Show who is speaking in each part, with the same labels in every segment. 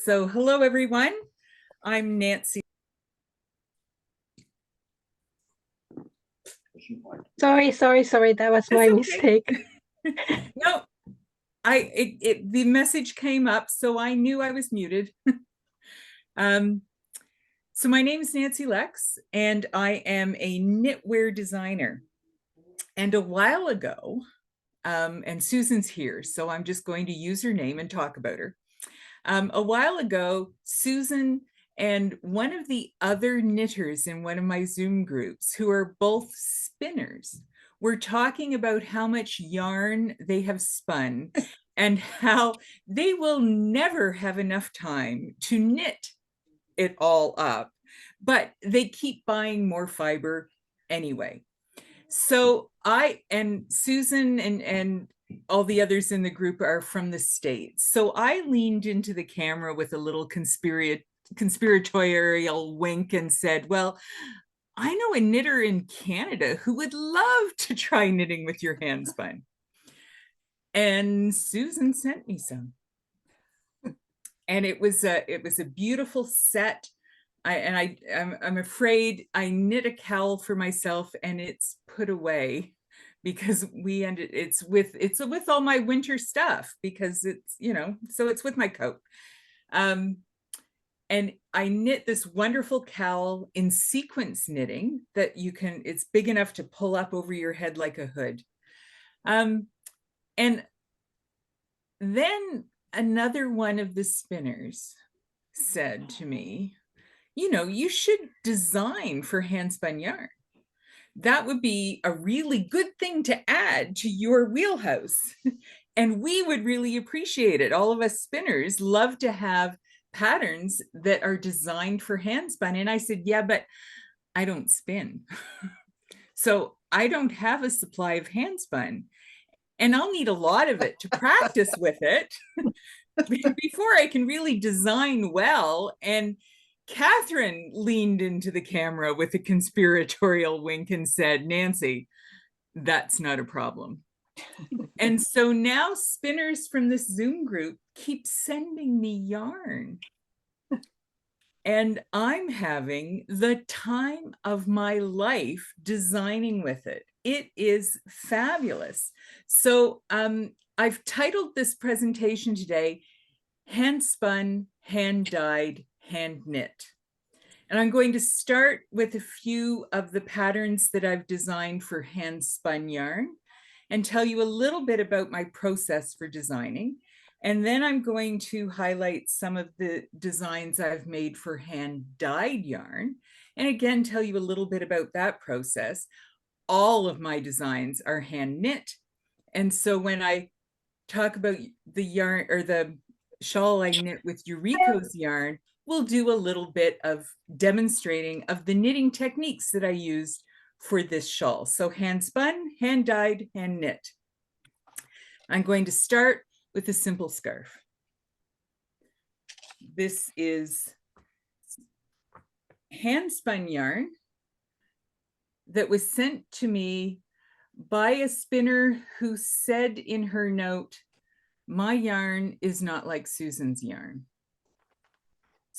Speaker 1: So hello, everyone. I'm Nancy.
Speaker 2: Sorry. That was my mistake.
Speaker 1: No, the message came up, so I knew I was muted. So my name is Nancy Lex, and I am a knitwear designer. And a while ago, and Susan's here, so I'm just going to use her name and talk about her. A while ago, Susan and one of the other knitters in one of my Zoom groups, who are both spinners, were talking about how much yarn they have spun and how they will never have enough time to knit it all up, but they keep buying more fiber anyway. So I and Susan and all the others in the group are from the States. So I leaned into the camera with a little conspiratorial wink and said, well, I know a knitter in Canada who would love to try knitting with your handspun. And Susan sent me some. And it was a beautiful set. I'm afraid I knit a cowl for myself and it's put away because it's with all my winter stuff because it's, so it's with my coat. And I knit this wonderful cowl in sequence knitting that it's big enough to pull up over your head like a hood. And then another one of the spinners said to me, you should design for handspun yarn. That would be a really good thing to add to your wheelhouse. And we would really appreciate it. All of us spinners love to have patterns that are designed for handspun. And I said, yeah, but I don't spin. So I don't have a supply of handspun. And I'll need a lot of it to practice with it before I can really design well. And Catherine leaned into the camera with a conspiratorial wink and said, Nancy, that's not a problem. And so now spinners from this Zoom group keep sending me yarn. And I'm having the time of my life designing with it. It is fabulous. So I've titled this presentation today, Hand Spun, Hand Dyed, Hand Knit. And I'm going to start with a few of the patterns that I've designed for hand spun yarn and tell you a little bit about my process for designing. And then I'm going to highlight some of the designs I've made for hand dyed yarn. And again, tell you a little bit about that process. All of my designs are hand knit. And so when I talk about the yarn or the shawl I knit with Eureka's yarn, we'll do a little bit of demonstrating of the knitting techniques that I used for this shawl. So hand spun, hand dyed, hand knit. I'm going to start with a simple scarf. This is hand spun yarn that was sent to me by a spinner who said in her note, my yarn is not like Susan's yarn.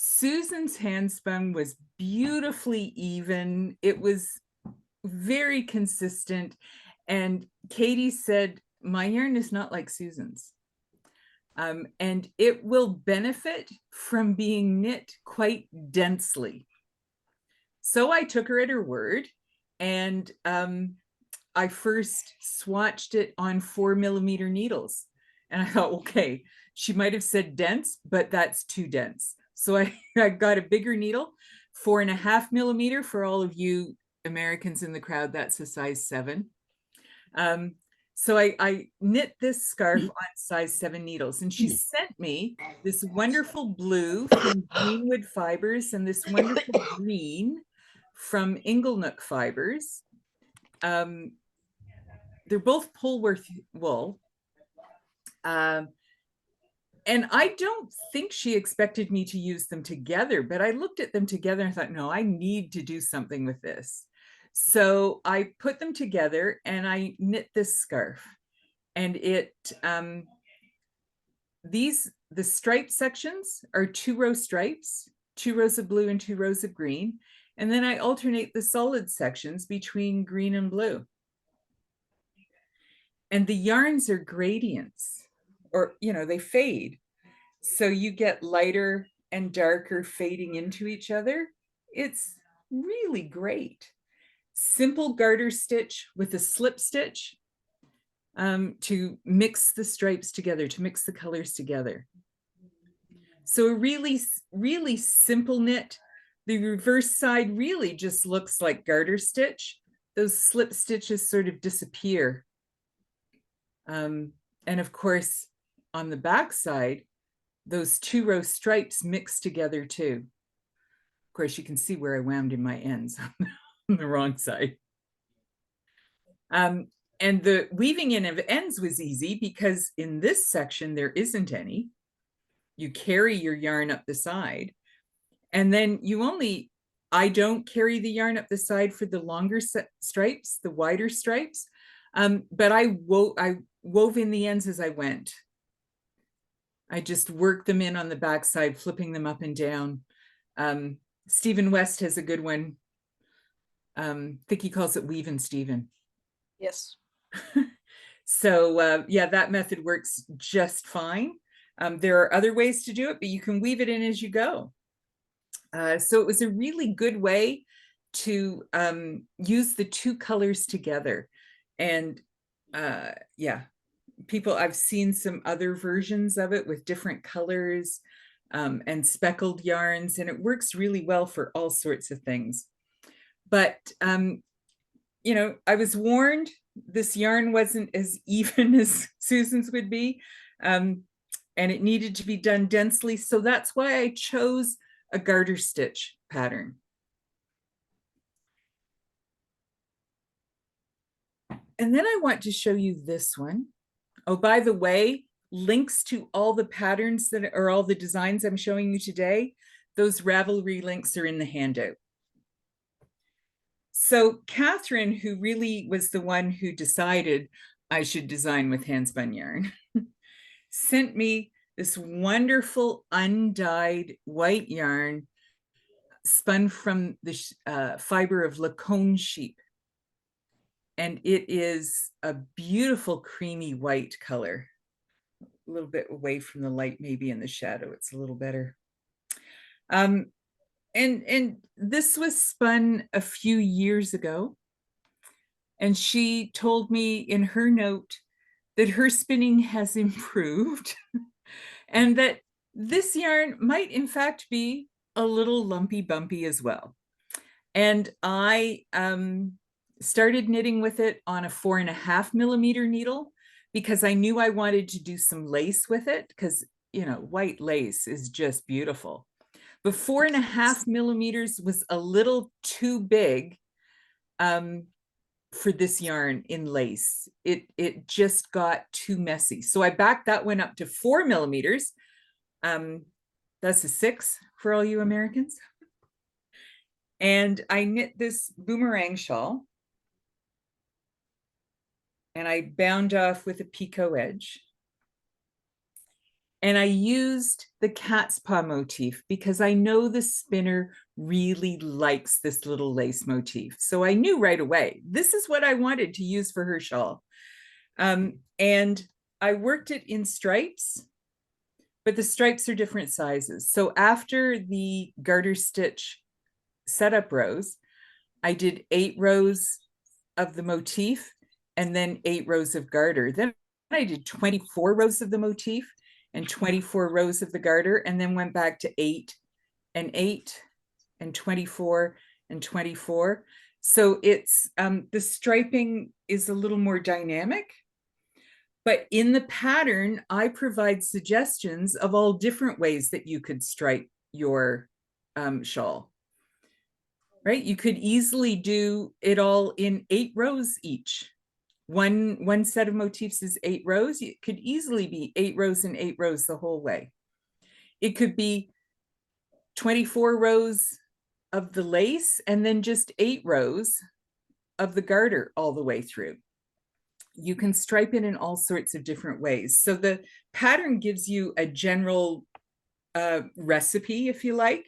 Speaker 1: Susan's handspun was beautifully even. It was very consistent. And Katie said, my yarn is not like Susan's. And it will benefit from being knit quite densely. So I took her at her word and I first swatched it on 4mm needles. And I thought, okay, she might have said dense, but that's too dense. So I got a bigger needle, 4.5mm for all of you Americans in the crowd, that's a size 7. So I knit this scarf on size 7 needles, and she sent me this wonderful blue from Greenwood Fibers and this wonderful green from Inglenook Fibers. They're both Polworth wool. And I don't think she expected me to use them together, but I looked at them together and thought, no, I need to do something with this. So I put them together and I knit this scarf. And these the stripe sections are 2-row stripes, 2 rows of blue and 2 rows of green. And then I alternate the solid sections between green and blue. And the yarns are gradients, or, they fade. So you get lighter and darker fading into each other. It's really great. Simple garter stitch with a slip stitch to mix the stripes together, to mix the colors together. So a really, really simple knit. The reverse side really just looks like garter stitch. Those slip stitches sort of disappear. And of course, on the back side, those 2-row stripes mix together too. Of course, you can see where I wound in my ends on the wrong side. And the weaving in of ends was easy because in this section, there isn't any. You carry your yarn up the side. And then I don't carry the yarn up the side for the longer stripes, the wider stripes, but I wove in the ends as I went. I just worked them in on the backside, flipping them up and down. Stephen West has a good one. I think he calls it Weaving Stephen.
Speaker 3: Yes.
Speaker 1: So yeah, that method works just fine. There are other ways to do it, but you can weave it in as you go. So it was a really good way to use the 2 colors together. And yeah, I've seen some other versions of it with different colors and speckled yarns, and it works really well for all sorts of things. But, I was warned this yarn wasn't as even as Susan's would be, and it needed to be done densely. So that's why I chose a garter stitch pattern. And then I want to show you this one. Oh, by the way, links to all the patterns that are all the designs I'm showing you today, those Ravelry links are in the handout. So Catherine, who really was the one who decided I should design with handspun yarn, sent me this wonderful undyed white yarn spun from the fiber of lekxknits sheep. And it is a beautiful creamy white color. A little bit away from the light, maybe in the shadow, it's a little better. And this was spun a few years ago. And she told me in her note that her spinning has improved and that this yarn might in fact be a little lumpy bumpy as well. And I started knitting with it on a 4.5 millimeter needle because I knew I wanted to do some lace with it because, white lace is just beautiful. But 4.5 millimeters was a little too big for this yarn in lace. It just got too messy. So I backed that one up to 4 millimeters. That's a 6 for all you Americans. And I knit this boomerang shawl. And I bound off with a picot edge. And I used the cat's paw motif because I know the spinner really likes this little lace motif. So I knew right away, this is what I wanted to use for her shawl. And I worked it in stripes, but the stripes are different sizes. So after the garter stitch setup rows, I did 8 rows of the motif and then 8 rows of garter. Then I did 24 rows of the motif and 24 rows of the garter, and then went back to 8 and 8 and 24 and 24. So it's the striping is a little more dynamic, but in the pattern, I provide suggestions of all different ways that you could stripe your shawl. Right? You could easily do it all in 8 rows each. One set of motifs is 8 rows. It could easily be 8 rows and 8 rows the whole way. It could be 24 rows of the lace and then just 8 rows of the garter all the way through. you can stripe it in all sorts of different ways. So the pattern gives you a general recipe, if you like,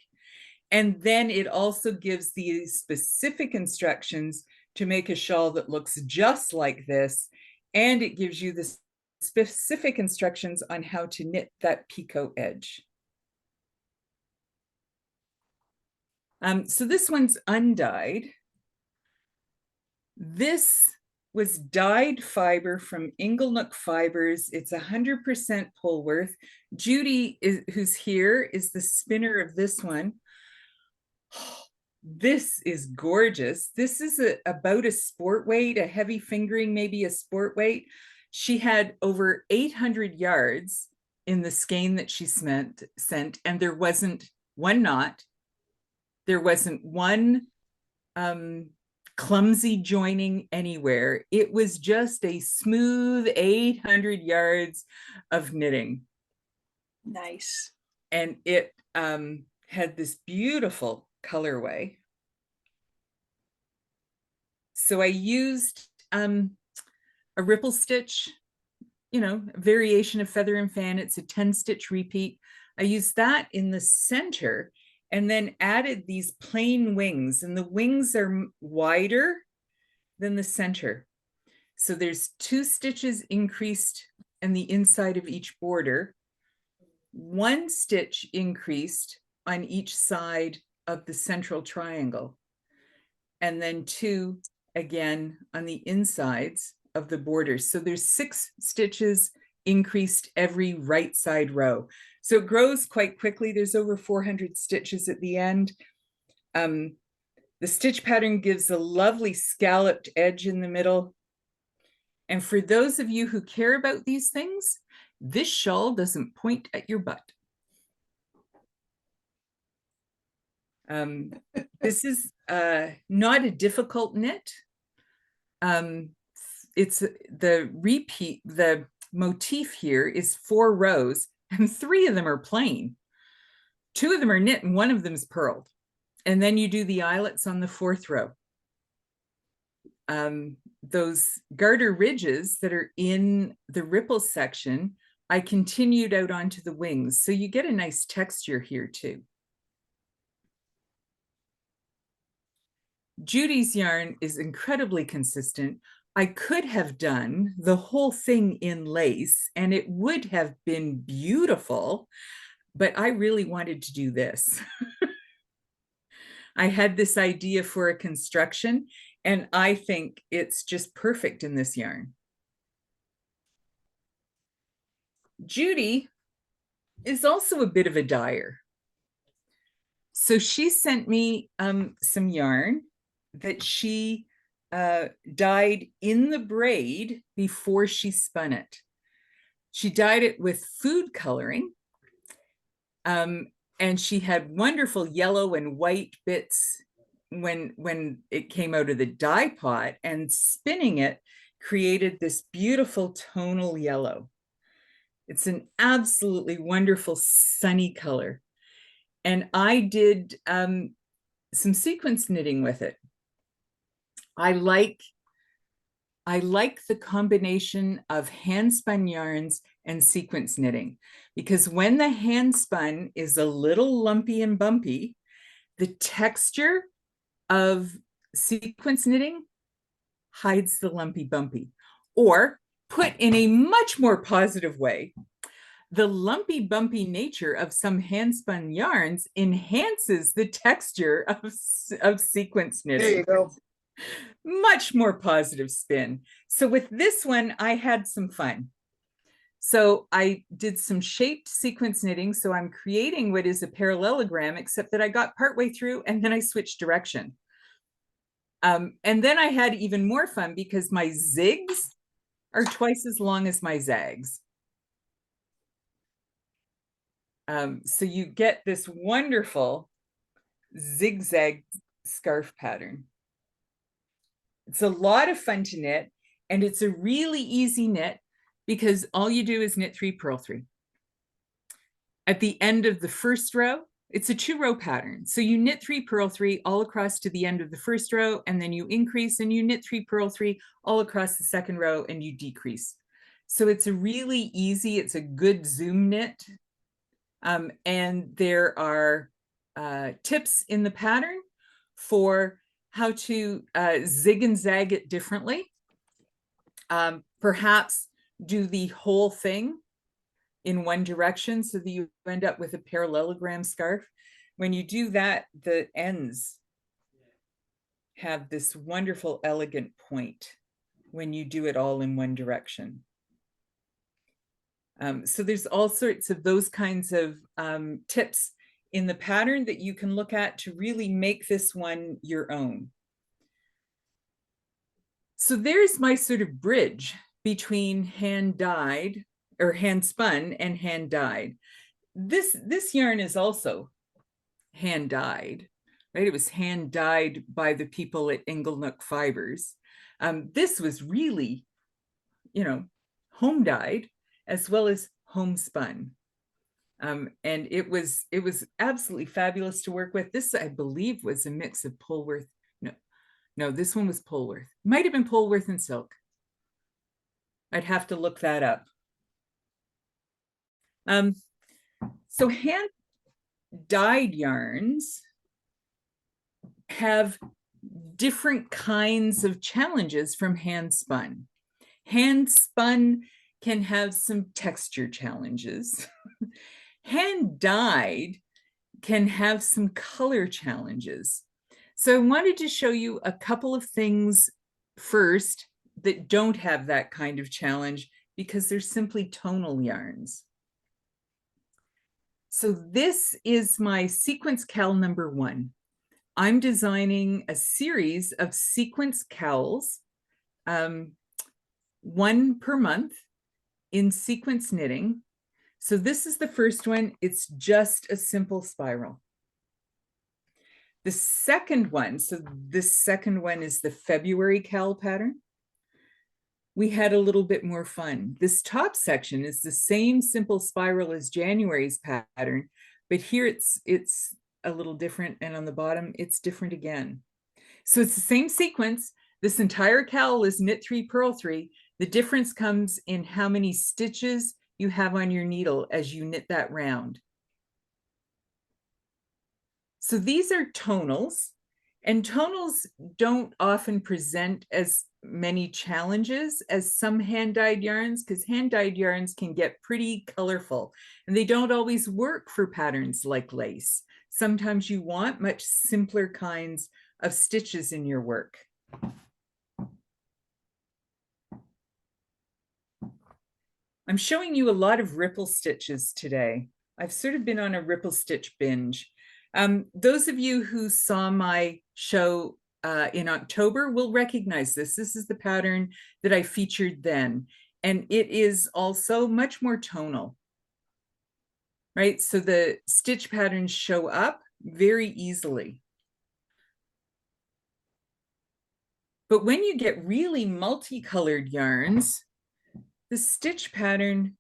Speaker 1: and then it also gives the specific instructions to make a shawl that looks just like this, and it gives you the specific instructions on how to knit that picot edge. So this one's undyed. This was dyed fiber from Inglenook Fibers. It's 100% Polworth. Judy, who's here, is the spinner of this one. This is gorgeous. This is about a sport weight, a heavy fingering, maybe a sport weight. She had over 800 yards in the skein that she sent, and there wasn't one knot. There wasn't one clumsy joining anywhere. It was just a smooth 800 yards of knitting.
Speaker 2: Nice.
Speaker 1: And it had this beautiful colorway. So I used a ripple stitch, variation of feather and fan. It's a 10-stitch repeat. I used that in the center and then added these plain wings, and the wings are wider than the center. So there's 2 stitches increased in the inside of each border, 1 stitch increased on each side of the central triangle, and then 2 again on the insides of the borders. So there's 6 stitches increased every right side row. So it grows quite quickly. There's over 400 stitches at the end. The stitch pattern gives a lovely scalloped edge in the middle. And for those of you who care about these things, this shawl doesn't point at your butt. This is not a difficult knit. It's the motif here is 4 rows, and 3 of them are plain. 2 of them are knit and 1 of them is purled. And then you do the eyelets on the 4th row. Those garter ridges that are in the ripple section, I continued out onto the wings. So you get a nice texture here too. Judy's yarn is incredibly consistent. I could have done the whole thing in lace and it would have been beautiful, but I really wanted to do this. I had this idea for a construction, and I think it's just perfect in this yarn. Judy is also a bit of a dyer. So she sent me some yarn that she dyed in the braid before she spun it. She dyed it with food coloring, and she had wonderful yellow and white bits when it came out of the dye pot, and spinning it created this beautiful tonal yellow. It's an absolutely wonderful sunny color. And I did some sequence knitting with it. I like the combination of hand spun yarns and sequence knitting, because when the hand spun is a little lumpy and bumpy, the texture of sequence knitting hides the lumpy bumpy. Or put in a much more positive way, the lumpy bumpy nature of some hand spun yarns enhances the texture of sequence knitting.
Speaker 3: There you go.
Speaker 1: Much more positive spin. So with this one, I had some fun. So I did some shaped sequence knitting. So I'm creating what is a parallelogram, except that I got partway through and then I switched direction. And then I had even more fun because my zigs are twice as long as my zags. So you get this wonderful zigzag scarf pattern. It's a lot of fun to knit, and it's a really easy knit because all you do is knit 3, purl 3. At the end of the first row, It's a 2-row pattern. So you knit 3, purl 3 all across to the end of the first row, and then you increase and you knit 3, purl 3 all across the second row, and you decrease. So it's a really easy, it's a good zoom knit. And there are tips in the pattern for how to zig and zag it differently. Perhaps do the whole thing in one direction so that you end up with a parallelogram scarf. When you do that, the ends have this wonderful, elegant point when you do it all in one direction. So there's all sorts of those kinds of tips in the pattern that you can look at to really make this one your own. So there's my sort of bridge between hand dyed or hand spun and hand dyed. This yarn is also hand dyed, right? It was hand dyed by the people at Inglenook Fibres. This was really, home dyed as well as homespun. And it was absolutely fabulous to work with. This, I believe, was a mix of Polworth. No, this one was Polworth. Might have been Polworth and silk. I'd have to look that up. So hand dyed yarns have different kinds of challenges from hand spun. Hand spun can have some texture challenges. Hand dyed can have some color challenges. So I wanted to show you a couple of things first that don't have that kind of challenge because they're simply tonal yarns. So this is my sequence cowl number 1. I'm designing a series of sequence cowls, 1 per month in sequence knitting. So this is the first one. It's just a simple spiral. The second one, so this second one is the February cowl pattern. We had a little bit more fun. This top section is the same simple spiral as January's pattern, but here it's a little different, and on the bottom it's different again. So it's the same sequence. This entire cowl is knit 3, purl 3. The difference comes in how many stitches you have on your needle as you knit that round. So these are tonals, and tonals don't often present as many challenges as some hand-dyed yarns, because hand-dyed yarns can get pretty colorful, and they don't always work for patterns like lace. Sometimes you want much simpler kinds of stitches in your work. I'm showing you a lot of ripple stitches today. I've sort of been on a ripple stitch binge. Those of you who saw my show in October will recognize this. This is the pattern that I featured then. And it is also much more tonal, right? So the stitch patterns show up very easily. But when you get really multicolored yarns, the stitch pattern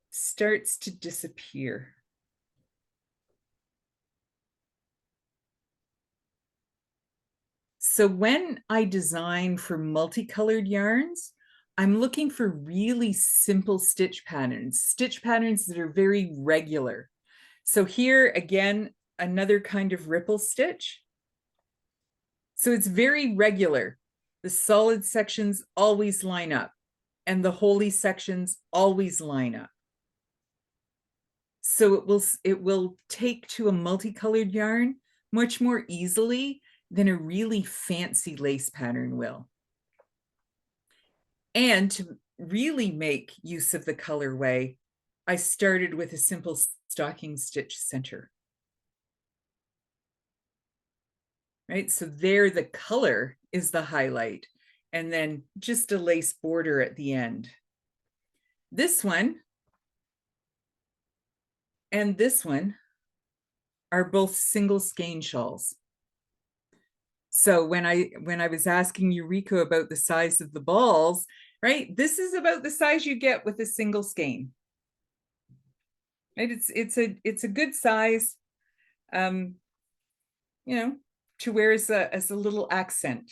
Speaker 1: starts to disappear. So when I design for multicolored yarns, I'm looking for really simple stitch patterns that are very regular. So here again, another kind of ripple stitch. So it's very regular. The solid sections always line up, and the holy sections always line up. So it will take to a multicolored yarn much more easily than a really fancy lace pattern will. And to really make use of the colorway, I started with a simple stocking stitch center. Right, so there the color is the highlight, and then just a lace border at the end. This one and this one are both single skein shawls. So when I was asking Eureka about the size of the balls, right, this is about the size you get with a single skein. Right, it's a good size. you know, to wear as a little accent.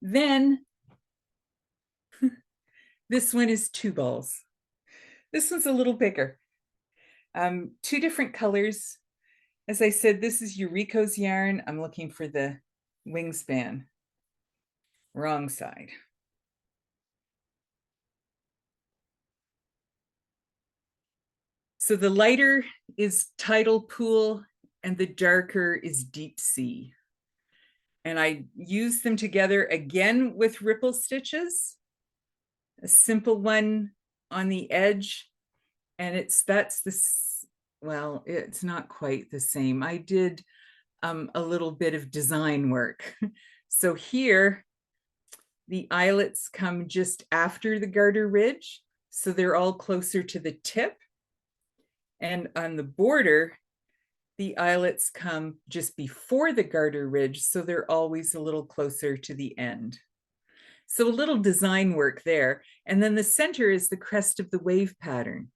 Speaker 1: Then this one is 2 balls. This one's a little bigger. 2 different colors. As I said, this is Eureka's yarn. I'm looking for the wingspan. Wrong side. So the lighter is tidal pool and the darker is deep sea. And I use them together again with ripple stitches, a simple one on the edge. And that's this, well, it's not quite the same. I did a little bit of design work. So here, the eyelets come just after the garter ridge. So they're all closer to the tip. And on the border, the eyelets come just before the garter ridge, so they're always a little closer to the end. So a little design work there. And then the center is the crest of the wave pattern.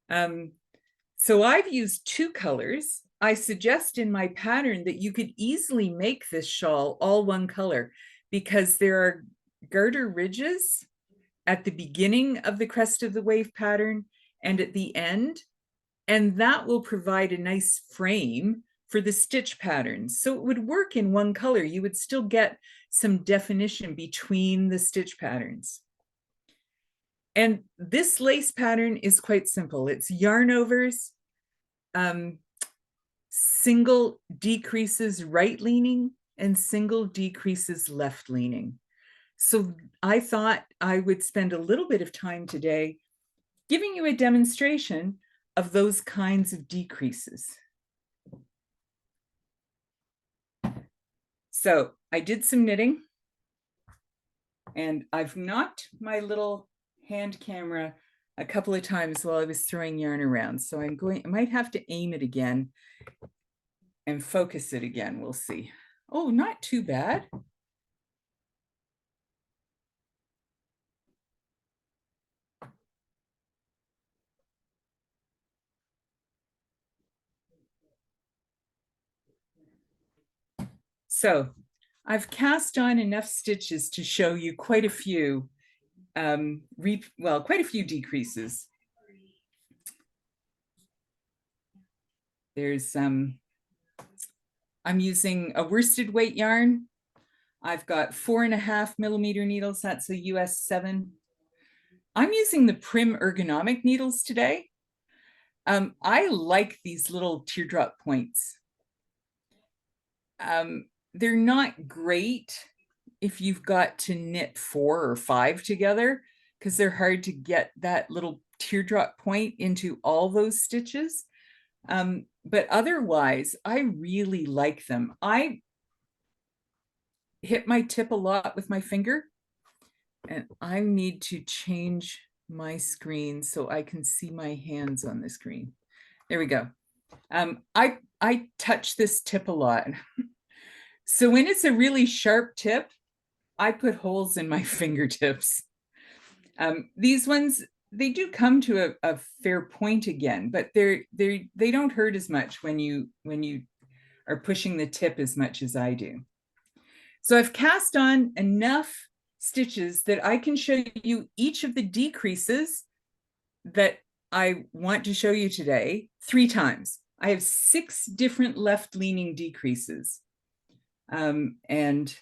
Speaker 1: So I've used 2 colors. I suggest in my pattern that you could easily make this shawl all one color because there are garter ridges at the beginning of the crest of the wave pattern and at the end. And that will provide a nice frame for the stitch patterns. So it would work in one color. You would still get some definition between the stitch patterns. And this lace pattern is quite simple. It's yarn overs, single decreases right leaning and single decreases left leaning. So I thought I would spend a little bit of time today giving you a demonstration of those kinds of decreases. So I did some knitting and I've knocked my little hand camera a couple of times while I was throwing yarn around. So I might have to aim it again and focus it again. We'll see. Oh, not too bad. So I've cast on enough stitches to show you quite a few, quite a few decreases. There's, I'm using a worsted weight yarn. I've got 4.5 millimeter needles. That's a US 7. I'm using the Prim ergonomic needles today. I like these little teardrop points. They're not great if you've got to knit 4 or 5 together because they're hard to get that little teardrop point into all those stitches. But otherwise, I really like them. I hit my tip a lot with my finger, and I need to change my screen so I can see my hands on the screen. There we go. I touch this tip a lot. So when it's a really sharp tip, I put holes in my fingertips. These ones, they do come to a fair point again, but they don't hurt as much when you are pushing the tip as much as I do. So I've cast on enough stitches that I can show you each of the decreases that I want to show you today 3 times. I have 6 different left leaning decreases. And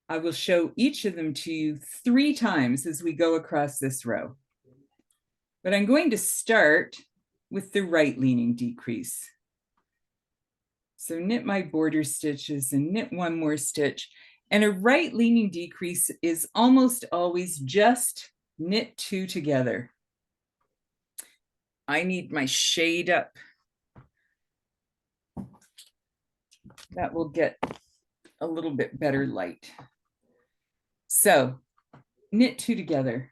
Speaker 1: I will show each of them to you 3 times as we go across this row. But I'm going to start with the right leaning decrease. So knit my border stitches and knit 1 more stitch. And a right leaning decrease is almost always just knit 2 together. I need my shade up. That will get a little bit better light. So knit 2 together.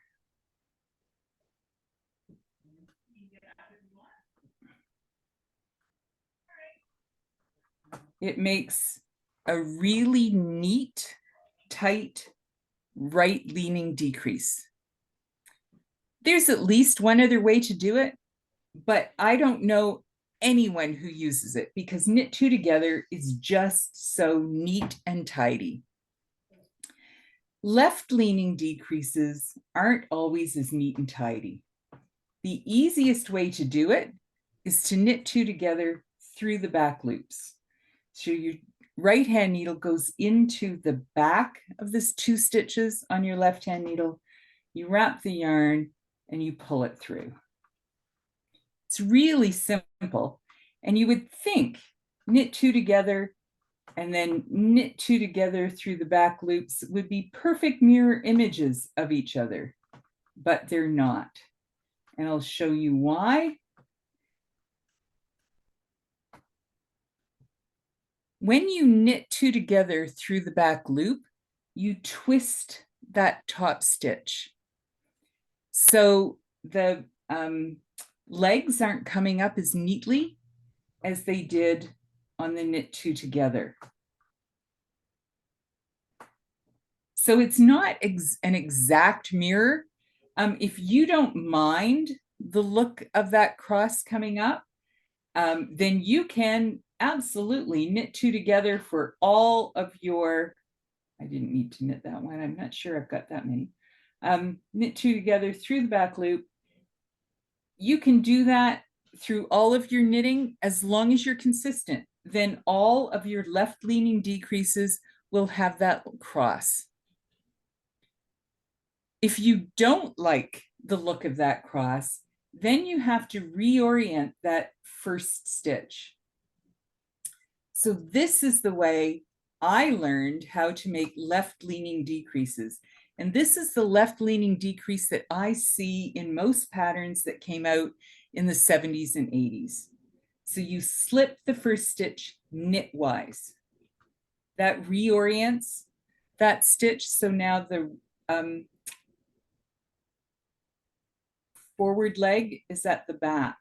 Speaker 1: It makes a really neat, tight, right leaning decrease. There's at least one other way to do it, but I don't know anyone who uses it because knit two together is just so neat and tidy. Left-leaning decreases aren't always as neat and tidy. The easiest way to do it is to knit two together through the back loops. So your right hand needle goes into the back of this 2 stitches on your left hand needle. You wrap the yarn and you pull it through. It's really simple. And you would think knit two together and then knit two together through the back loops would be perfect mirror images of each other, but they're not. And I'll show you why. When you knit two together through the back loop, you twist that top stitch. So the legs aren't coming up as neatly as they did on the knit two together. So it's not an exact mirror. If you don't mind the look of that cross coming up, then you can absolutely knit two together for all of your, I didn't need to knit that one. I'm not sure I've got that many. Knit two together through the back loop. You can do that through all of your knitting as long as you're consistent. Then all of your left-leaning decreases will have that cross. If you don't like the look of that cross, then you have to reorient that first stitch. So this is the way I learned how to make left-leaning decreases. And this is the left-leaning decrease that I see in most patterns that came out in the 70s and 80s. So you slip the first stitch knitwise. That reorients that stitch. So now the forward leg is at the back.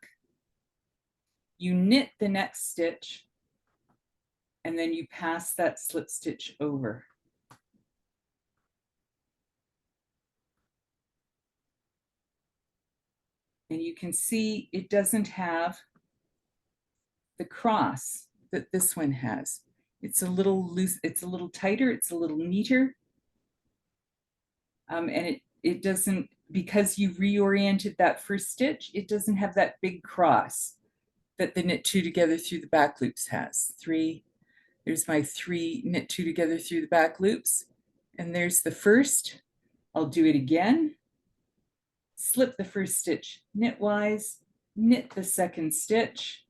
Speaker 1: You knit the next stitch and then you pass that slip stitch over. And you can see it doesn't have the cross that this one has. It's a little loose, it's a little tighter, it's a little neater. And it doesn't, because you reoriented that first stitch, it doesn't have that big cross that the knit two together through the back loops has. There's my 3 knit two together through the back loops. And there's the first. I'll do it again. Slip the first stitch knitwise, knit the second stitch,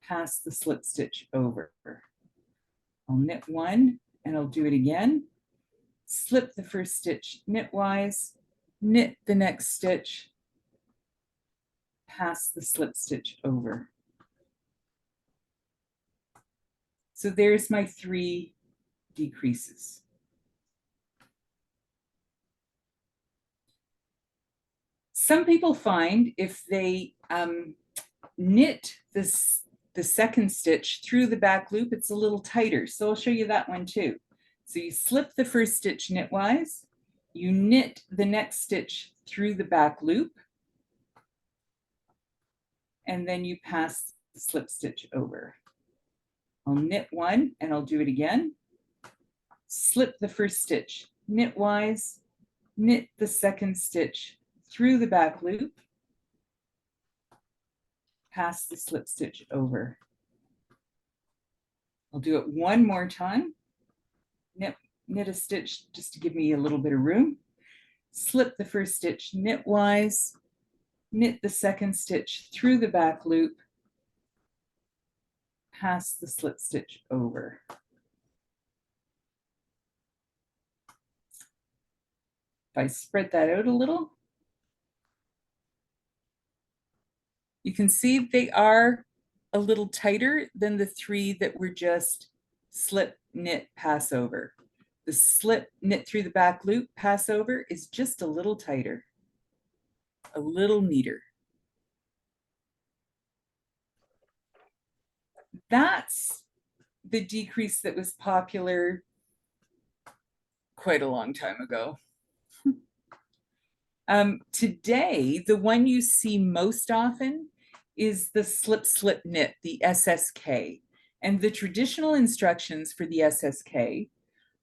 Speaker 1: pass the slip stitch over. I'll knit one and I'll do it again. Slip the first stitch knitwise, knit the next stitch, pass the slip stitch over. So there's my 3 decreases. Some people find if they knit the second stitch through the back loop, it's a little tighter. So I'll show you that one too. So you slip the first stitch knitwise, you knit the next stitch through the back loop, and then you pass the slip stitch over. I'll knit one and I'll do it again. Slip the first stitch knitwise, knit the second stitch through the back loop, pass the slip stitch over. I'll do it one more time. Knit a stitch just to give me a little bit of room. Slip the first stitch knitwise, knit the second stitch through the back loop, pass the slip stitch over. If I spread that out a little, you can see they are a little tighter than the 3 that were just slip, knit, pass over. The slip, knit through the back loop, pass over is just a little tighter, a little neater. That's the decrease that was popular quite a long time ago. Today, the one you see most often is the slip slip knit, the SSK. And the traditional instructions for the SSK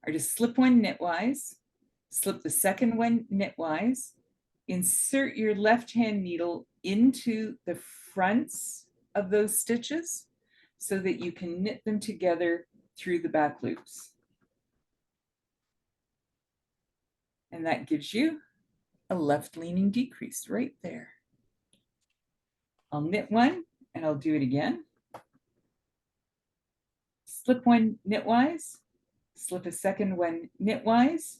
Speaker 1: are to slip one knitwise, slip the second one knitwise, insert your left hand needle into the fronts of those stitches so that you can knit them together through the back loops. And that gives you a left leaning decrease right there. I'll knit one and I'll do it again. Slip one knitwise, slip a second one knitwise,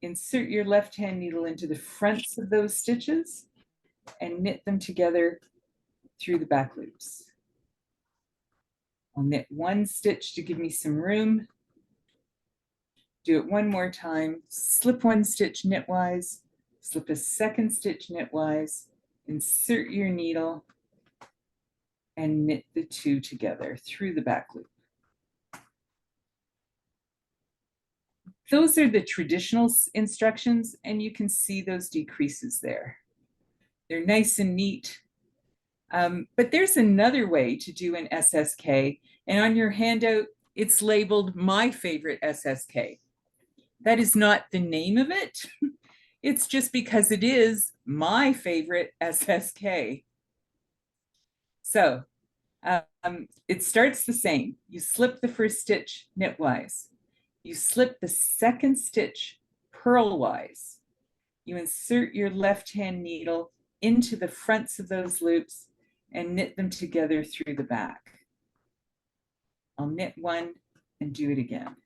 Speaker 1: insert your left hand needle into the fronts of those stitches and knit them together through the back loops. I'll knit one stitch to give me some room. Do it one more time, slip one stitch knitwise, slip a second stitch knitwise, insert your needle and knit the two together through the back loop. Those are the traditional instructions, and you can see those decreases there. They're nice and neat. But there's another way to do an SSK, and on your handout, it's labeled My Favorite SSK. That is not the name of it. It's just because it is my favorite SSK. So it starts the same. You slip the first stitch knitwise. You slip the second stitch purlwise. You insert your left hand needle into the fronts of those loops and knit them together through the back. I'll knit one and do it again.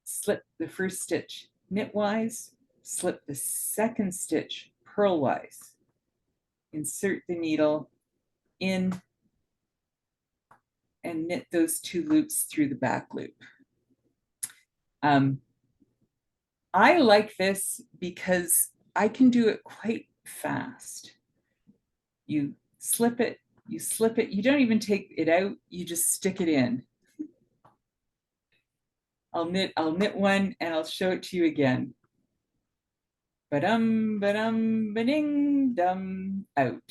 Speaker 1: Slip the first stitch knitwise, slip the second stitch purlwise. Insert the needle in and knit those two loops through the back loop. I like this because I can do it quite fast. You slip it, you don't even take it out, you just stick it in. I'll knit one and I'll show it to you again. Ba-dum, ba-dum, ba-ding, dum, out.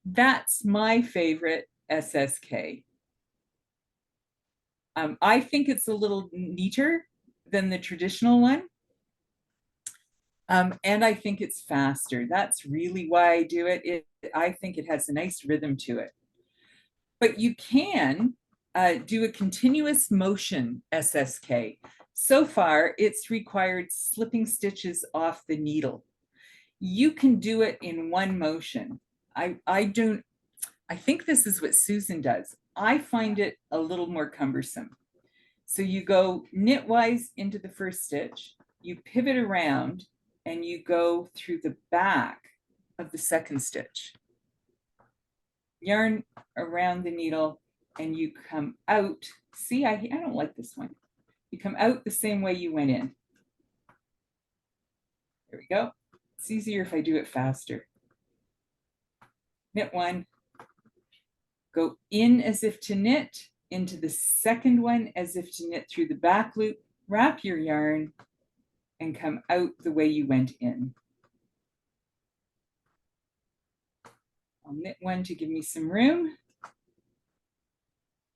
Speaker 1: That's my favorite SSK. I think it's a little neater than the traditional one. And I think it's faster. That's really why I do it. I think it has a nice rhythm to it. But you can do a continuous motion SSK. So far, it's required slipping stitches off the needle. You can do it in one motion. I think this is what Susan does. I find it a little more cumbersome. So you go knitwise into the first stitch, you pivot around, and you go through the back of the second stitch. Yarn around the needle, and you come out. See, I don't like this one. You come out the same way you went in. There we go. It's easier if I do it faster. Knit one, go in as if to knit, into the second one as if to knit through the back loop, wrap your yarn, and come out the way you went in. I'll knit one to give me some room.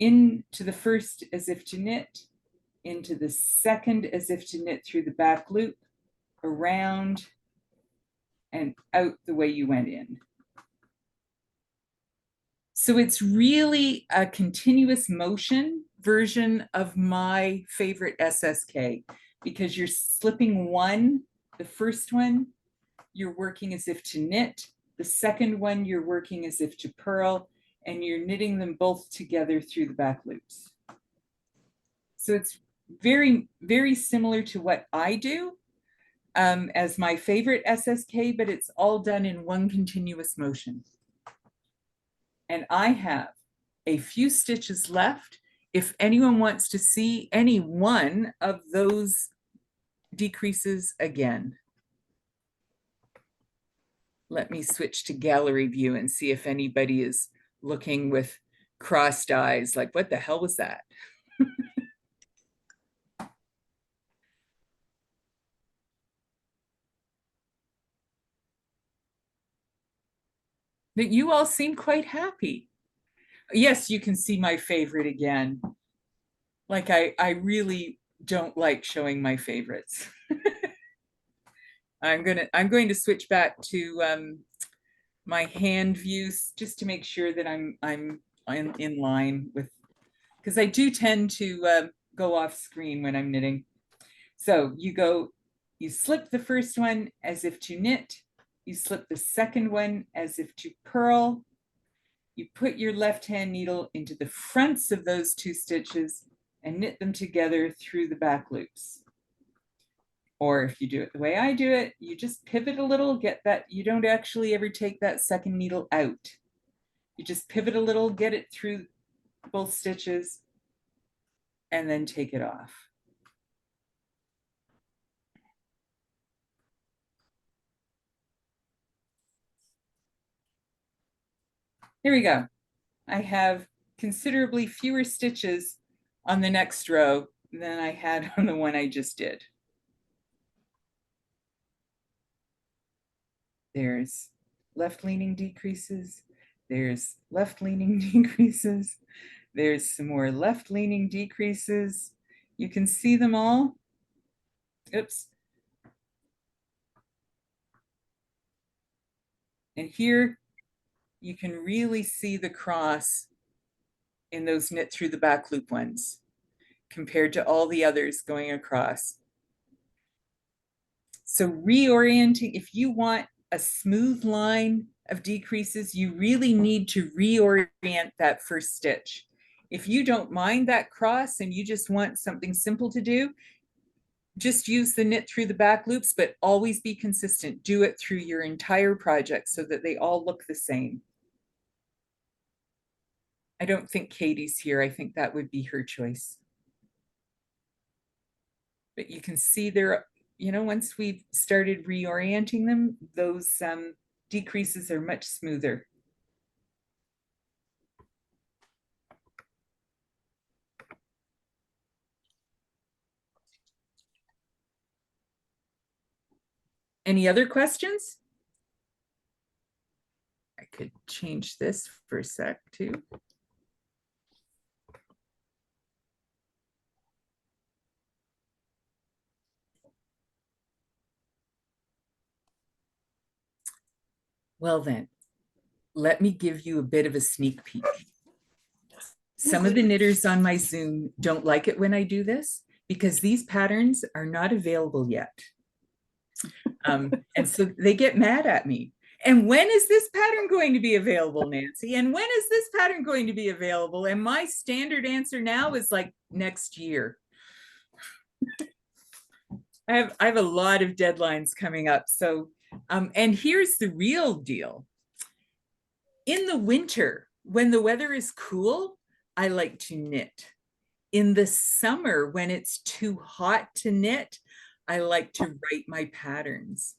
Speaker 1: Into the first as if to knit, into the second as if to knit through the back loop, around, and out the way you went in. So it's really a continuous motion version of my favorite SSK, because you're slipping one, the first one, you're working as if to knit, the second one, you're working as if to purl, and you're knitting them both together through the back loops. So it's very, very similar to what I do as my favorite SSK, but it's all done in one continuous motion. And I have a few stitches left. If anyone wants to see any one of those decreases again. Let me switch to gallery view and see if anybody is looking with crossed eyes, like, what the hell was that? But you all seem quite happy. Yes, you can see my favorite again. Like I really don't like showing my favorites. I'm going to switch back to my hand views just to make sure that I'm in line with, because I do tend to go off screen when I'm knitting. So you slip the first one as if to knit, you slip the second one as if to purl, you put your left hand needle into the fronts of those two stitches and knit them together through the back loops. Or if you do it the way I do it, you just pivot a little, get that, you don't actually ever take that second needle out. You just pivot a little, get it through both stitches, and then take it off. Here we go. I have considerably fewer stitches on the next row than I had on the one I just did. There's left-leaning decreases, there's left-leaning decreases, there's some more left-leaning decreases. You can see them all. Oops. And here you can really see the cross in those knit through the back loop ones compared to all the others going across. So reorienting, if you want a smooth line of decreases, you really need to reorient that first stitch. If you don't mind that cross and you just want something simple to do, just use the knit through the back loops, but always be consistent. Do it through your entire project so that they all look the same. I don't think Katie's here. I think that would be her choice. But you can see there, you know, once we've started reorienting them, those decreases are much smoother. Any other questions? I could change this for a sec too. Well then, let me give you a bit of a sneak peek. Some of the knitters on my Zoom don't like it when I do this because these patterns are not available yet. And so they get mad at me. And when is this pattern going to be available, Nancy? And when is this pattern going to be available? And my standard answer now is like next year. I have a lot of deadlines coming up. So, and here's the real deal. In the winter, when the weather is cool, I like to knit. In the summer, when it's too hot to knit, I like to write my patterns.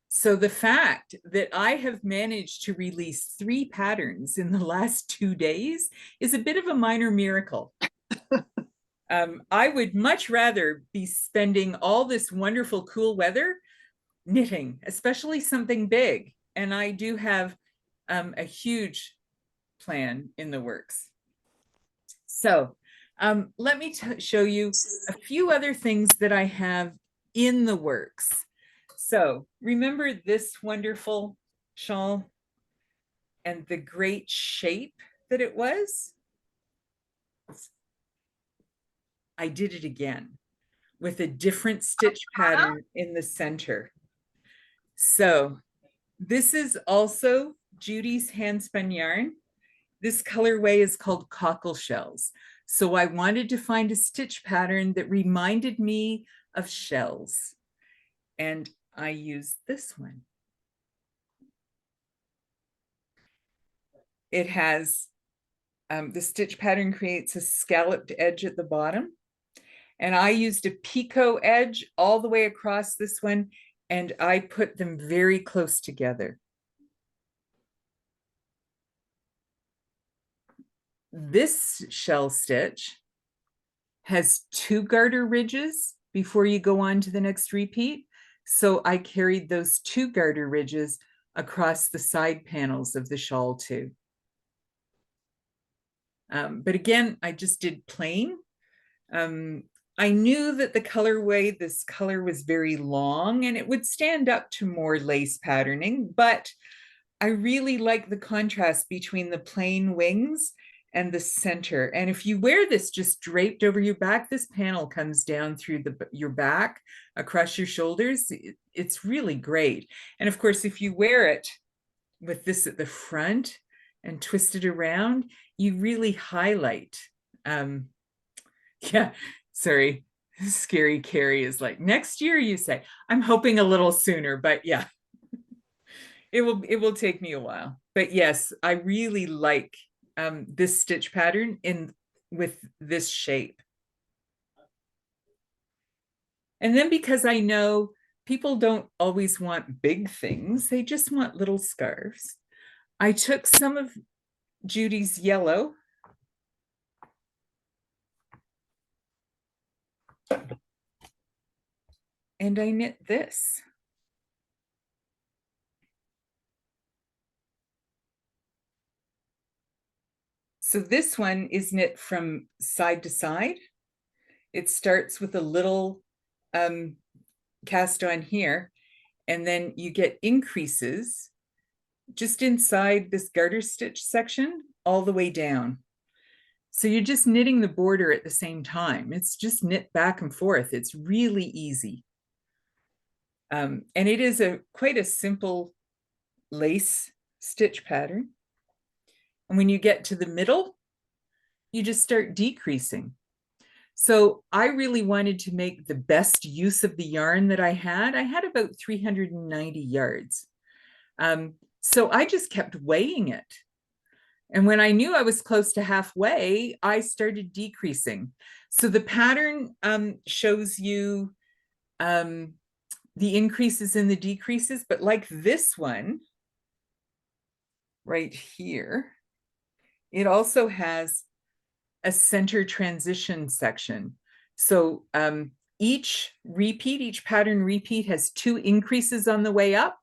Speaker 1: So the fact that I have managed to release 3 patterns in the last 2 days is a bit of a minor miracle. I would much rather be spending all this wonderful cool weather knitting, especially something big. And I do have a huge plan in the works. So let me show you a few other things that I have in the works. So remember this wonderful shawl and the great shape that it was? I did it again with a different stitch pattern in the center. So this is also Judy's hand spun yarn. This colorway is called cockle shells. So I wanted to find a stitch pattern that reminded me of shells. And I used this one. It has, the stitch pattern creates a scalloped edge at the bottom. And I used a picot edge all the way across this one, and I put them very close together. This shell stitch has 2 garter ridges before you go on to the next repeat. So I carried those 2 garter ridges across the side panels of the shawl too. But again, I just did plain. I knew that the colorway, this color was very long and it would stand up to more lace patterning, but I really like the contrast between the plain wings and the center. And if you wear this just draped over your back, this panel comes down through your back, across your shoulders. It's really great. And of course, if you wear it with this at the front and twist it around, you really highlight. Yeah, sorry. Scary Carrie is like, next year, you say. I'm hoping a little sooner, but yeah, it will take me a while. But yes, I really like this stitch pattern with this shape. And then because I know people don't always want big things, they just want little scarves. I took some of Judy's yellow and I knit this. So this one is knit from side to side. It starts with a little cast on here, and then you get increases just inside this garter stitch section all the way down. So you're just knitting the border at the same time. It's just knit back and forth. It's really easy. And it is quite a simple lace stitch pattern. And when you get to the middle, you just start decreasing. So I really wanted to make the best use of the yarn that I had. I had about 390 yards. So I just kept weighing it. And when I knew I was close to halfway, I started decreasing. So the pattern shows you the increases and the decreases, but like this one right here, it also has a center transition section. So each pattern repeat has 2 increases on the way up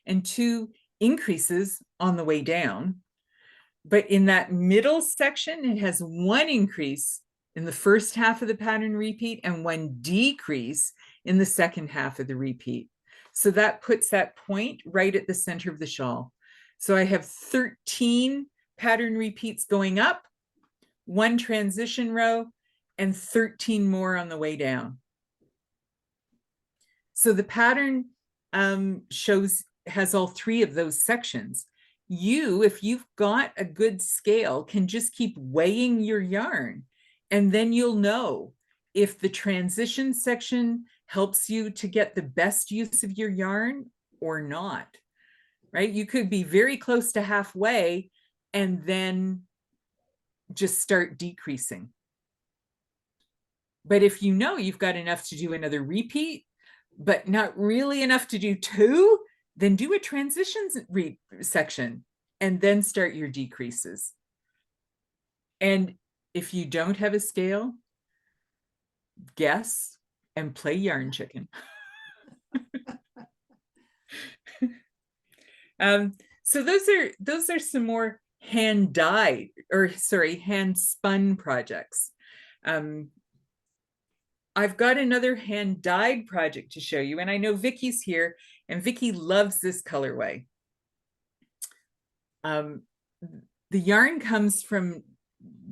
Speaker 1: and 2 increases on the way down. But in that middle section, it has 1 increase in the first half of the pattern repeat and 1 decrease in the second half of the repeat. So that puts that point right at the center of the shawl. So I have 13 pattern repeats going up, 1 transition row, and 13 more on the way down. So the pattern has all 3 of those sections. You, if you've got a good scale, can just keep weighing your yarn, and then you'll know if the transition section helps you to get the best use of your yarn or not, right? You could be very close to halfway and then just start decreasing. But if you know you've got enough to do another repeat, but not really enough to do 2, then do a transitions section and then start your decreases. And if you don't have a scale, guess and play yarn chicken. So those are some more hand spun projects. I've got another hand dyed project to show you, and I know Vicky's here, and Vicky loves this colorway. The yarn comes from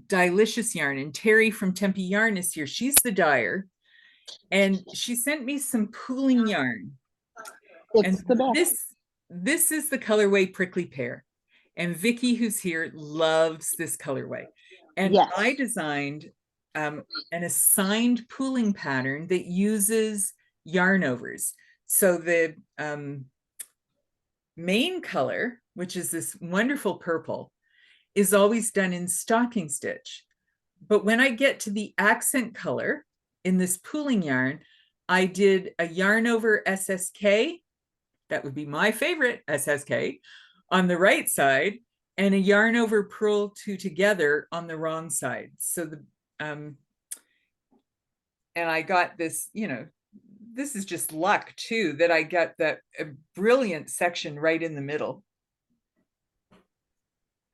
Speaker 1: Dylicious Yarn, and Terry from Tempe Yarn is here. She's the dyer, and she sent me some pooling yarn.
Speaker 2: It's the best.
Speaker 1: This is the colorway Prickly Pear, and Vicky, who's here, loves this colorway. And yes, I designed an assigned pooling pattern that uses yarn overs. So the main color, which is this wonderful purple, is always done in stocking stitch. But when I get to the accent color in this pooling yarn, I did a yarn over SSK, that would be my favorite SSK, on the right side, and a yarn over Purl 2 Together on the wrong side. So the and I got this, this is just luck too, that I got that brilliant section right in the middle.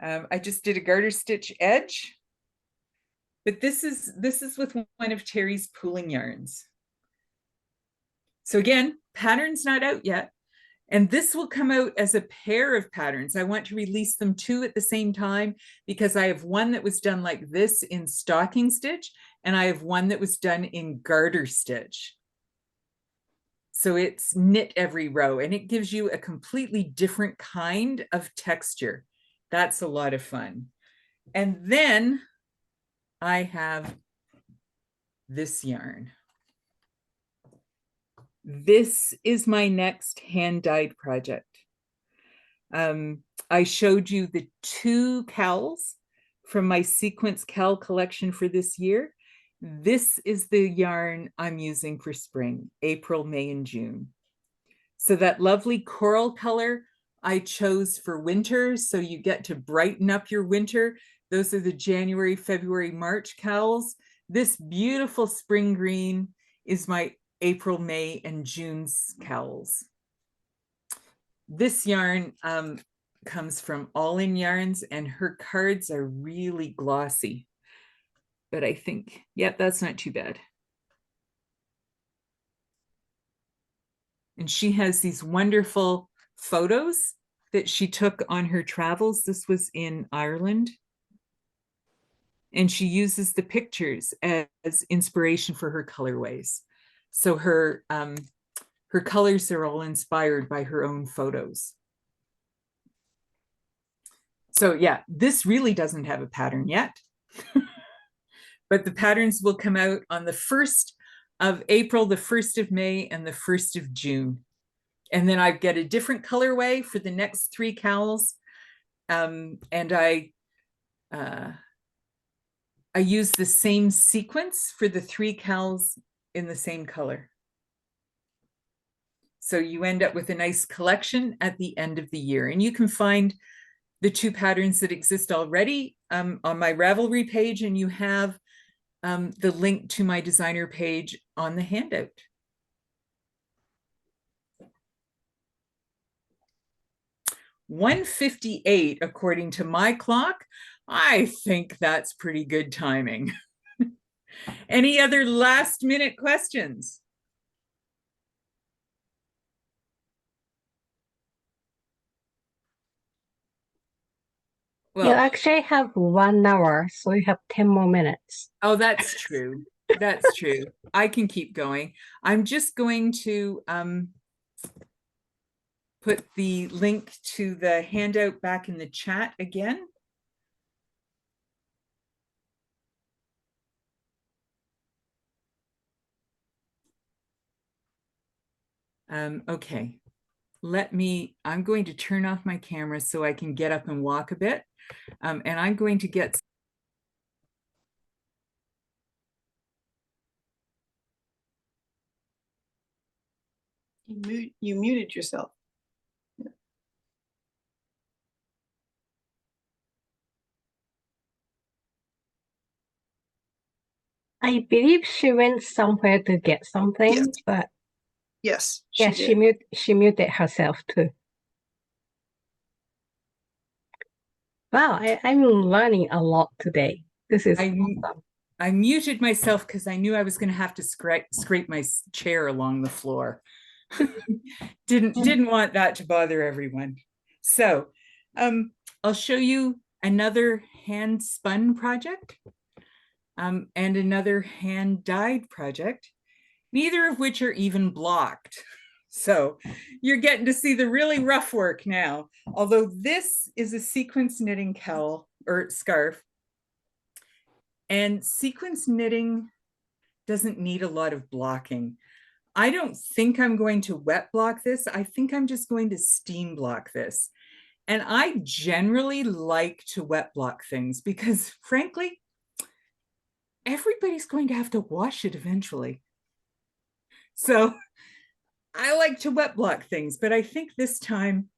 Speaker 1: I just did a garter stitch edge, but this is with one of Terry's pooling yarns. So again, pattern's not out yet. And this will come out as a pair of patterns. I want to release them two at the same time because I have one that was done like this in stocking stitch, and I have one that was done in garter stitch. So it's knit every row, and it gives you a completely different kind of texture. That's a lot of fun. And then I have this yarn. This is my next hand-dyed project. I showed you the 2 cowls from my sequence cowl collection for this year. This is the yarn I'm using for spring, April, May, and June. So that lovely coral color I chose for winter, so you get to brighten up your winter. Those are the January, February, March cowls. This beautiful spring green is my April, May, and June's cowls. This yarn comes from All In Yarns, and her cards are really glossy. But I think, yeah, that's not too bad. And she has these wonderful photos that she took on her travels. This was in Ireland. And she uses the pictures as inspiration for her colorways. So her colors are all inspired by her own photos. So yeah, this really doesn't have a pattern yet. But the patterns will come out on the 1st of April, the 1st of May, and the 1st of June. And then I get a different colorway for the next 3 cowls. And I use the same sequence for the 3 cowls in the same color. So you end up with a nice collection at the end of the year. And you can find the 2 patterns that exist already on my Ravelry page, and you have the link to my designer page on the handout. $1:58 according to my clock. I think that's pretty good timing. Any other last minute questions?
Speaker 2: Well, you actually have 1 hour, so you have 10 more minutes.
Speaker 1: Oh, that's true. That's true. I can keep going. I'm just going to put the link to the handout back in the chat again. Okay, I'm going to turn off my camera so I can get up and walk a bit. And I'm going to get
Speaker 3: You muted yourself.
Speaker 2: I believe she went somewhere to get something,
Speaker 3: Yes.
Speaker 2: but
Speaker 3: yes,
Speaker 2: she muted herself too. Wow, I'm learning a lot today. This is awesome.
Speaker 1: I muted myself because I knew I was going to have to scrape my chair along the floor. Didn't want that to bother everyone. So I'll show you another hand spun project and another hand dyed project, neither of which are even blocked. So you're getting to see the really rough work now. Although this is a sequence knitting cowl or scarf. And sequence knitting doesn't need a lot of blocking. I don't think I'm going to wet block this. I think I'm just going to steam block this. And I generally like to wet block things because, frankly, everybody's going to have to wash it eventually. So I like to wet block things, but I think this time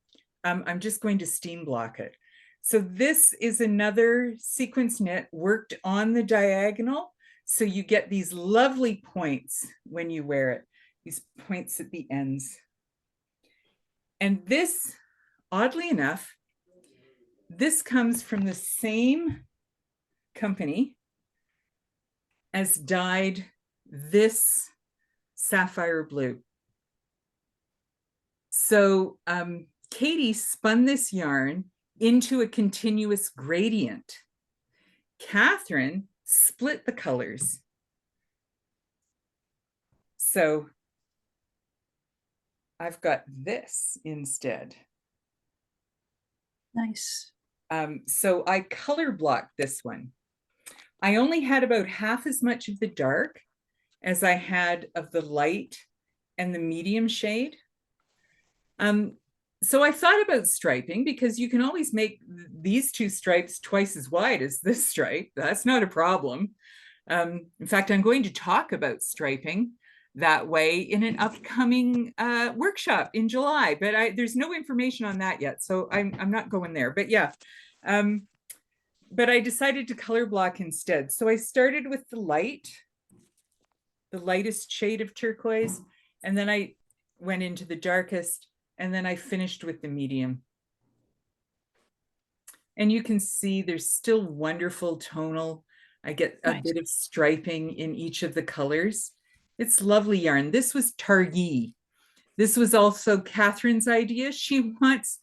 Speaker 1: I'm just going to steam block it. So this is another sequence knit worked on the diagonal. So you get these lovely points when you wear it. these points at the ends. And this, oddly enough, this comes from the same company as dyed this sapphire blue. So Katie spun this yarn into a continuous gradient. Catherine split the colors. So I've got this instead.
Speaker 3: Nice.
Speaker 1: So I color blocked this one. I only had about half as much of the dark as I had of the light and the medium shade. So I thought about striping, because you can always make these two stripes twice as wide as this stripe. That's not a problem. In fact, I'm going to talk about striping that way in an upcoming workshop in July, but there's no information on that yet, so I'm not going there. But yeah, but I decided to color block instead. So I started with the lightest shade of turquoise, and then I went into the darkest, and then I finished with the medium. And you can see there's still wonderful tonal. I get a bit of striping in each of the colors. It's lovely yarn. This was Targhee. This was also Catherine's idea. She wants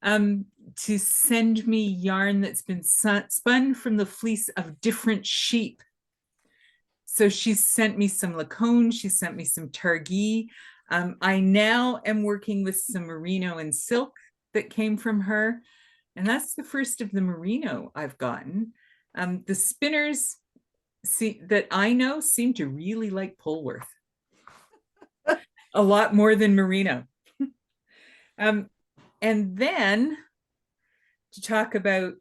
Speaker 1: to send me yarn that's been spun from the fleece of different sheep. So she sent me some Lacone, she sent me some Targhee. I now am working with some merino and silk that came from her. And that's the first of the merino I've gotten. The spinners that I know seem to really like Polworth a lot more than merino. And then to talk about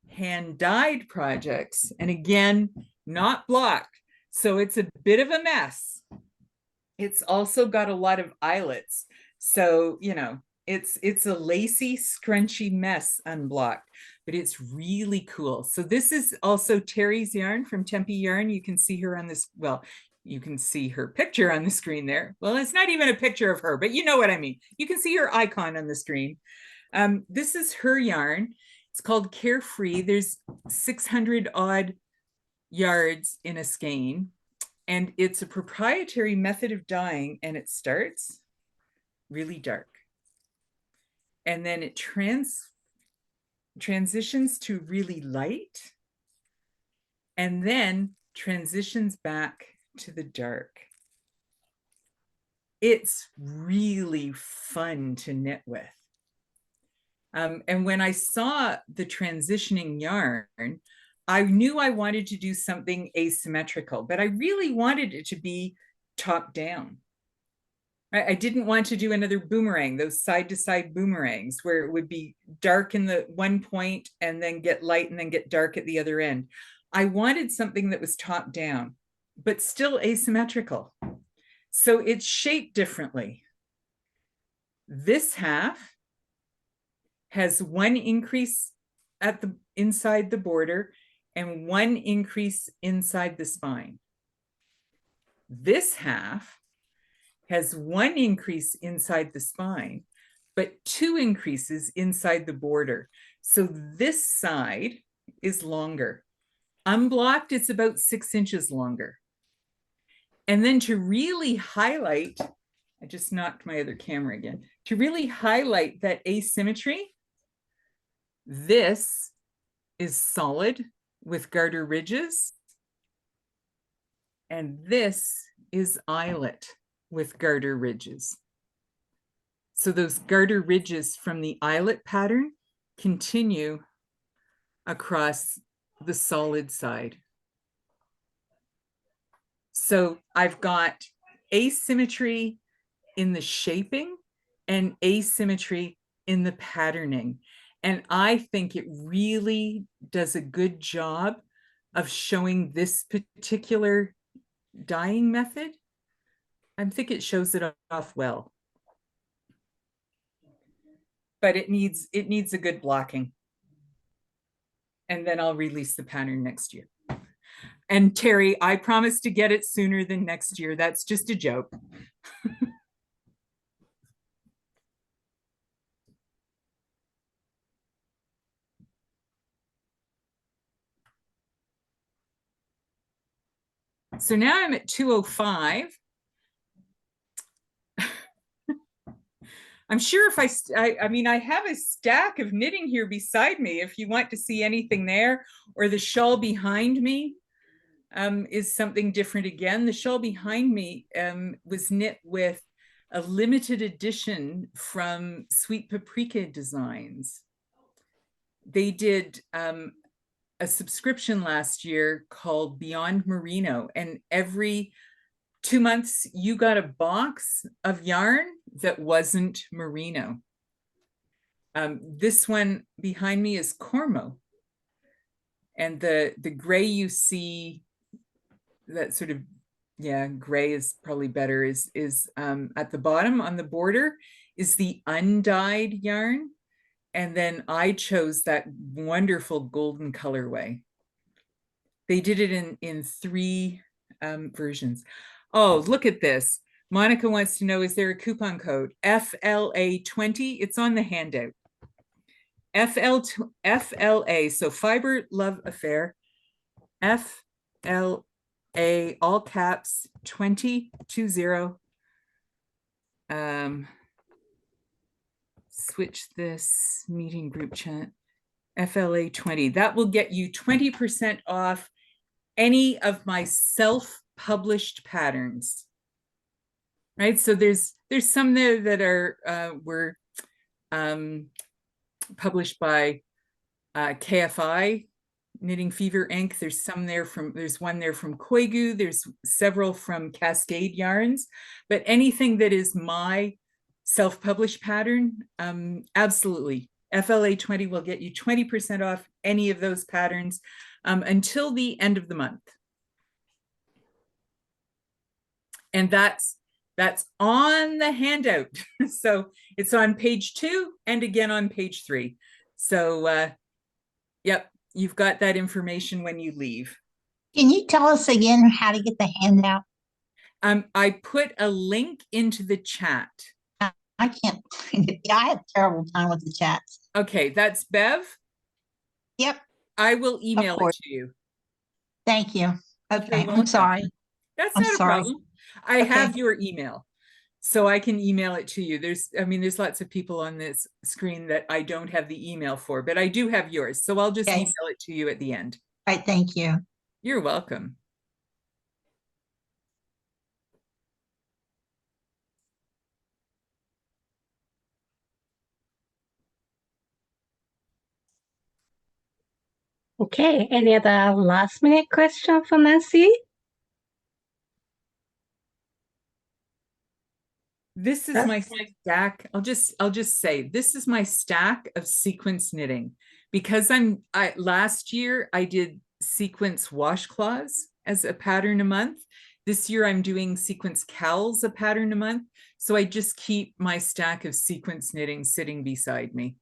Speaker 1: hand-dyed projects, and again, not blocked. So it's a bit of a mess. It's also got a lot of eyelets. So, you know, it's a lacy, scrunchy mess unblocked, but it's really cool. So this is also Terry's yarn from Tempe Yarn. You can see her on this, well, you can see her picture on the screen there. Well, it's not even a picture of her, but you know what I mean. You can see her icon on the screen. This is her yarn. It's called Carefree. There's 600 odd yards in a skein, and it's a proprietary method of dyeing, and it starts really dark. And then it transitions to really light, and then transitions back to the dark. It's really fun to knit with. And when I saw the transitioning yarn, I knew I wanted to do something asymmetrical, but I really wanted it to be top down. I didn't want to do another boomerang, those side-to-side boomerangs where it would be dark in the one point and then get light and then get dark at the other end. I wanted something that was top down, but still asymmetrical. So it's shaped differently. This half has one increase at the inside the border and one increase inside the spine. This half has one increase inside the spine, but two increases inside the border. So this side is longer. Unblocked, it's about 6 inches longer. And then to really highlight, I just knocked my other camera again, to really highlight that asymmetry, this is solid with garter ridges, and this is eyelet with garter ridges. So those garter ridges from the eyelet pattern continue across the solid side. So I've got asymmetry in the shaping and asymmetry in the patterning. And I think it really does a good job of showing this particular dyeing method. I think it shows it off well. But it needs a good blocking. And then I'll release the pattern next year. And Terry, I promise to get it sooner than next year. That's just a joke. So now I'm at 205. I'm sure if I mean, I have a stack of knitting here beside me. If you want to see anything there, or the shawl behind me is something different again. The shawl behind me was knit with a limited edition from Sweet Paprika Designs. They did a subscription last year called Beyond Merino, and every 2 months you got a box of yarn that wasn't merino. This one behind me is Cormo, and the gray you see, that sort of, yeah, gray is probably better, is at the bottom on the border is the undyed yarn, and then I chose that wonderful golden colorway. They did it in 3 versions. Oh, look at this. Monica wants to know, is there a coupon code? FLA20. It's on the handout. FLA, so Fibre Love Affair, FLA, all caps, 2020. Switch this meeting group chat. FLA20. That will get you 20% off any of my self-published patterns, right? So there's some there that are were published by KFI, Knitting Fever Inc. There's one there from Koigu. There's several from Cascade Yarns, but anything that is my self-published pattern, absolutely. FLA20 will get you 20% off any of those patterns until the end of the month. And that's on the handout. So it's on page 2 and again on page 3. So yep, you've got that information when you leave.
Speaker 4: Can you tell us again how to get the handout?
Speaker 1: I put a link into the chat.
Speaker 4: I can't find it. I have a terrible time with the chats.
Speaker 1: Okay, that's Bev.
Speaker 4: Yep.
Speaker 1: I will email it to you.
Speaker 4: Thank you. Okay,
Speaker 1: welcome.
Speaker 4: I'm sorry.
Speaker 1: That's
Speaker 4: I'm
Speaker 1: not
Speaker 4: sorry.
Speaker 1: a problem. I have your email, so I can email it to you. There's lots of people on this screen that I don't have the email for, but I do have yours. So I'll just email it to you at the end.
Speaker 4: All right, thank you.
Speaker 1: You're welcome.
Speaker 2: Okay, any other last minute question for Nancy?
Speaker 1: This is my stack. I'll just say this is my stack of sequence knitting, because last year I did sequence washcloths as a pattern a month. This year I'm doing sequence cowls a pattern a month. So I just keep my stack of sequence knitting sitting beside me.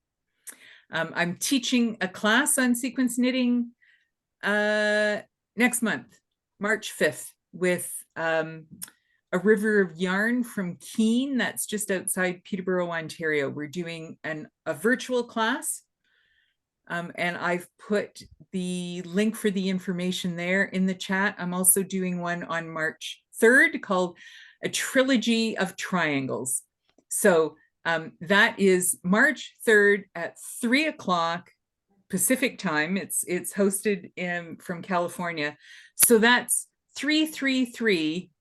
Speaker 1: I'm teaching a class on sequence knitting next month, March 5th, with a river of yarn from Keene, that's just outside Peterborough, Ontario. We're doing a virtual class, and I've put the link for the information there in the chat. I'm also doing one on March 3rd called A Trilogy of Triangles. So that is March 3rd at 3 o'clock Pacific time. It's hosted from California. So that's 333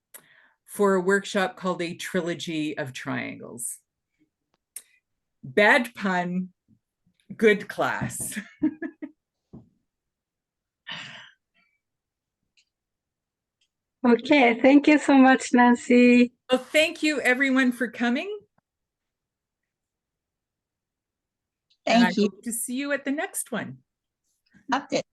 Speaker 1: for a workshop called A Trilogy of Triangles. Bad pun, good class.
Speaker 2: Okay, thank you so much, Nancy.
Speaker 1: Well, thank you everyone for coming.
Speaker 4: Thank you.
Speaker 1: I hope to see you at the next one.
Speaker 4: Loved it.